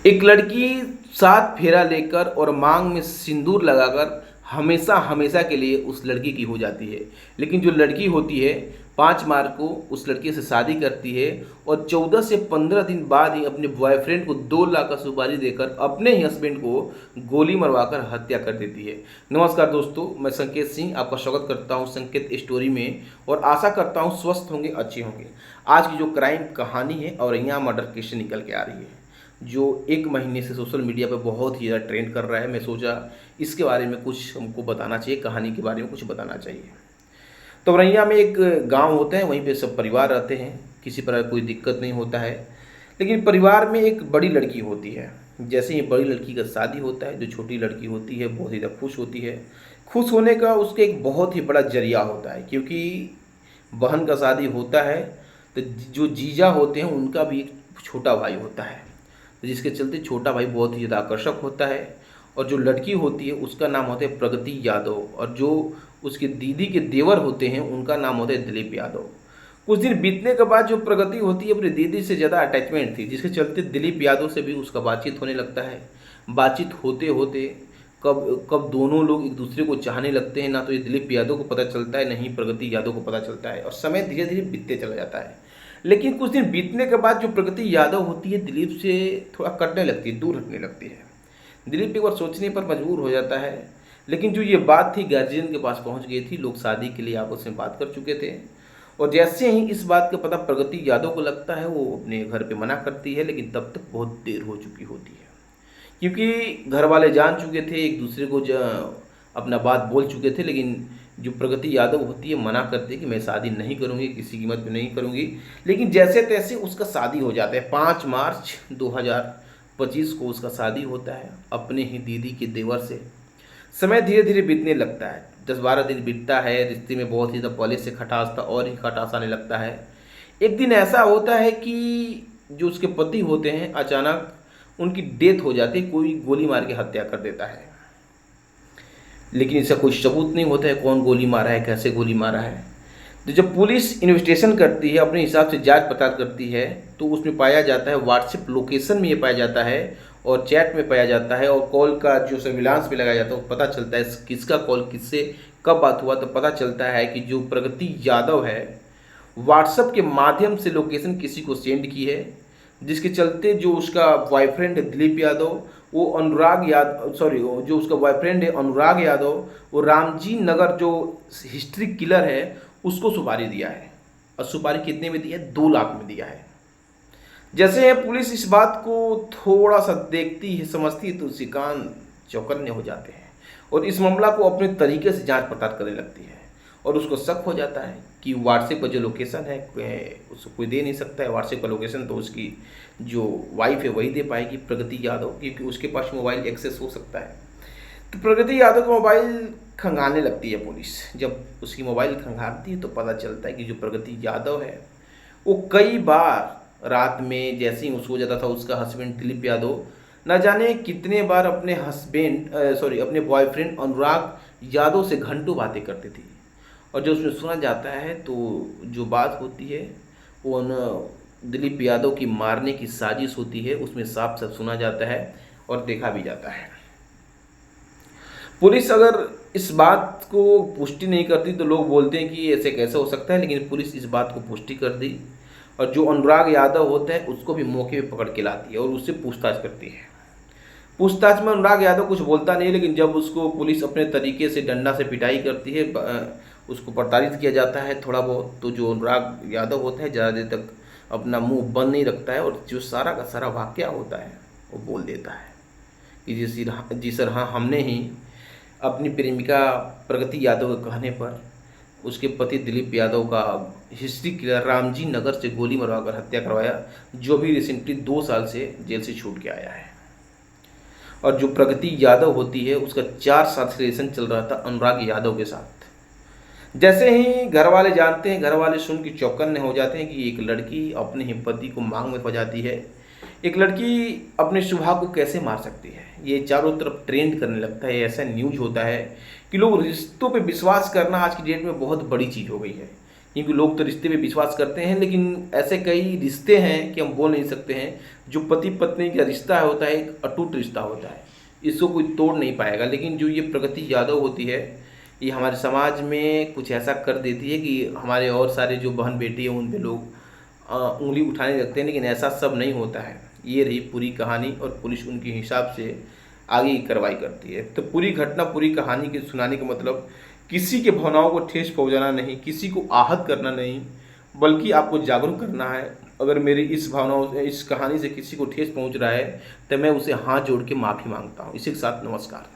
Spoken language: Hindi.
एक लड़की सात फेरा लेकर और मांग में सिंदूर लगाकर हमेशा हमेशा के लिए उस लड़की की हो जाती है। लेकिन जो लड़की होती है 5 मार्च को उस लड़की से शादी करती है और 14 से 15 दिन बाद ही अपने बॉयफ्रेंड को 2 लाख का सुपारी देकर अपने ही हस्बैंड को गोली मरवाकर हत्या कर देती है। नमस्कार दोस्तों, मैं संकेत सिंह आपका स्वागत करता हूं संकेत स्टोरी में और आशा करता हूं स्वस्थ होंगे, अच्छे होंगे। आज की जो क्राइम कहानी है और यहाँ मर्डर केस निकल के आ रही है जो 1 महीने से सोशल मीडिया पे बहुत ही ज़्यादा ट्रेंड कर रहा है। मैं सोचा इसके बारे में कुछ हमको बताना चाहिए, कहानी के बारे में कुछ बताना चाहिए। तो औरैया में एक गांव होता है, वहीं पे सब परिवार रहते हैं, किसी प्रकार कोई दिक्कत नहीं होता है। लेकिन परिवार में एक बड़ी लड़की होती है। जैसे ही बड़ी लड़की का शादी होता है, जो छोटी लड़की होती है बहुत ही ज़्यादा खुश होती है। खुश होने का उसका एक बहुत ही बड़ा जरिया होता है, क्योंकि बहन का शादी होता है तो जो जीजा होते हैं उनका भी एक छोटा भाई होता है, जिसके चलते छोटा भाई बहुत ही ज़्यादा आकर्षक होता है। और जो लड़की होती है उसका नाम होता है प्रगति यादव, और जो उसके दीदी के देवर होते हैं उनका नाम होता है दिलीप यादव। कुछ दिन बीतने के बाद जो प्रगति होती है अपनी दीदी से ज़्यादा अटैचमेंट थी, जिसके चलते दिलीप यादव से भी उसका बातचीत होने लगता है। बातचीत होते होते कब कब दोनों लोग एक दूसरे को चाहने लगते हैं, ना तो ये दिलीप यादव को पता चलता है, नहीं प्रगति यादव को पता चलता है, और समय धीरे धीरे बीतते चला जाता है। लेकिन कुछ दिन बीतने के बाद जो प्रगति यादव होती है दिलीप से थोड़ा कटने लगती है, दूर हटने लगती है। दिलीप एक बार सोचने पर मजबूर हो जाता है, लेकिन जो ये बात थी गार्जियन के पास पहुंच गई थी, लोग शादी के लिए आपस में बात कर चुके थे। और जैसे ही इस बात का पता प्रगति यादव को लगता है, वो अपने घर पे मना करती है, लेकिन तब तक बहुत देर हो चुकी होती है, क्योंकि घर वाले जान चुके थे, एक दूसरे को अपना बात बोल चुके थे। लेकिन जो प्रगति यादव होती है मना करती है कि मैं शादी नहीं करूँगी, किसी कीमत पे नहीं करूँगी। लेकिन जैसे तैसे उसका शादी हो जाता है। 5 मार्च 2025 को उसका शादी होता है अपने ही दीदी के देवर से। समय धीरे धीरे बीतने लगता है, 10-12 दिन बीतता है। रिश्ते में बहुत ही ज़्यादा पहले से खटास था और ही खटास आने लगता है। एक दिन ऐसा होता है कि जो उसके पति होते हैं अचानक उनकी डेथ हो जाती है, कोई गोली मार के हत्या कर देता है। लेकिन इसका कोई सबूत नहीं होता है, कौन गोली मारा है, कैसे गोली मारा है। तो जब पुलिस इन्वेस्टिगेशन करती है, अपने हिसाब से जांच पड़ताल करती है, तो उसमें पाया जाता है, व्हाट्सएप लोकेशन में ये पाया जाता है और चैट में पाया जाता है, और कॉल का जो सर्विलांस में लगाया जाता है वो पता चलता है किसका कॉल किससे कब बात हुआ। तो पता चलता है कि जो प्रगति यादव है व्हाट्सएप के माध्यम से लोकेशन किसी को सेंड की है, जिसके चलते जो उसका बॉयफ्रेंड है दिलीप यादव, वो अनुराग यादव जो उसका बॉयफ्रेंड है अनुराग यादव, वो रामजी नगर जो हिस्ट्री किलर है उसको सुपारी दिया है। और सुपारी कितने में दिया है? 2 लाख में दिया है। जैसे पुलिस इस बात को थोड़ा सा देखती है, समझती है, तो उसके कान चौकन्ने हो जाते हैं और इस मामला को अपने तरीके से जांच पड़ताल करने लगती है। और उसको शक हो जाता है कि व्हाट्सएप पर जो लोकेशन है उसको कोई दे नहीं सकता है। व्हाट्सएप का लोकेशन तो उसकी जो वाइफ है वही दे पाएगी, प्रगति यादव, क्योंकि उसके पास मोबाइल एक्सेस हो सकता है। तो प्रगति यादव का मोबाइल खंगालने लगती है पुलिस। जब उसकी मोबाइल खंगालती है तो पता चलता है कि जो प्रगति यादव है वो कई बार रात में जैसे ही उसको हो जाता था, उसका हस्बैंड दिलीप यादव न जाने कितने बार अपने बॉयफ्रेंड अनुराग यादव से घंटों बातें करती थी। और जो उसमें सुना जाता है तो जो बात होती है वो दिलीप यादव की मारने की साजिश होती है, उसमें साफ साफ सुना जाता है और देखा भी जाता है। पुलिस अगर इस बात को पुष्टि नहीं करती तो लोग बोलते हैं कि ऐसे कैसे हो सकता है, लेकिन पुलिस इस बात को पुष्टि कर दी और जो अनुराग यादव होता है उसको भी मौके पे पकड़ के लाती है और उससे पूछताछ करती है। पूछताछ में अनुराग यादव कुछ बोलता नहीं, लेकिन जब उसको पुलिस अपने तरीके से डंडा से पिटाई करती है, उसको प्रताड़ित किया जाता है थोड़ा बहुत, तो जो अनुराग यादव होता है ज़्यादा देर तक अपना मुंह बंद नहीं रखता है और जो सारा का सारा वाकया होता है वो बोल देता है कि जी सर, हाँ, हमने ही अपनी प्रेमिका प्रगति यादव के कहने पर उसके पति दिलीप यादव का हिस्ट्री किलर रामजी नगर से गोली मरवाकर हत्या करवाया, जो भी रिसेंटली 2 साल से जेल से छूट के आया है। और जो प्रगति यादव होती है उसका 4 साल से रिलेशन चल रहा था अनुराग यादव के साथ। जैसे ही घर वाले जानते हैं, घर वाले सुन के चौकन्ने हो जाते हैं कि एक लड़की अपने ही पति को मांग में फंसाती है। एक लड़की अपने सुहाग को कैसे मार सकती है, ये चारों तरफ ट्रेंड करने लगता है। ऐसा न्यूज होता है कि लोग रिश्तों पे विश्वास करना आज की डेट में बहुत बड़ी चीज़ हो गई है, क्योंकि लोग तो रिश्ते पे विश्वास करते हैं, लेकिन ऐसे कई रिश्ते हैं कि हम बोल नहीं सकते हैं जो पति पत्नी का रिश्ता होता है एक अटूट रिश्ता होता है, इसको कोई तोड़ नहीं पाएगा। लेकिन जो ये प्रगति यादव होती है, ये हमारे समाज में कुछ ऐसा कर देती है कि हमारे और सारे जो बहन बेटी हैं उन पे लोग उंगली उठाने लगते हैं, लेकिन ऐसा सब नहीं होता है। ये रही पूरी कहानी और पुलिस उनके हिसाब से आगे की कार्रवाई करती है। तो पूरी घटना, पूरी कहानी के सुनाने का मतलब किसी के भावनाओं को ठेस पहुंचाना नहीं, किसी को आहत करना नहीं, बल्कि आपको जागरूक करना है। अगर मेरी इस भावनाओं से, इस कहानी से किसी को ठेस पहुंच रहा है तो मैं उसे हाथ जोड़ के माफ़ी मांगता हूँ। इसी के साथ नमस्कार।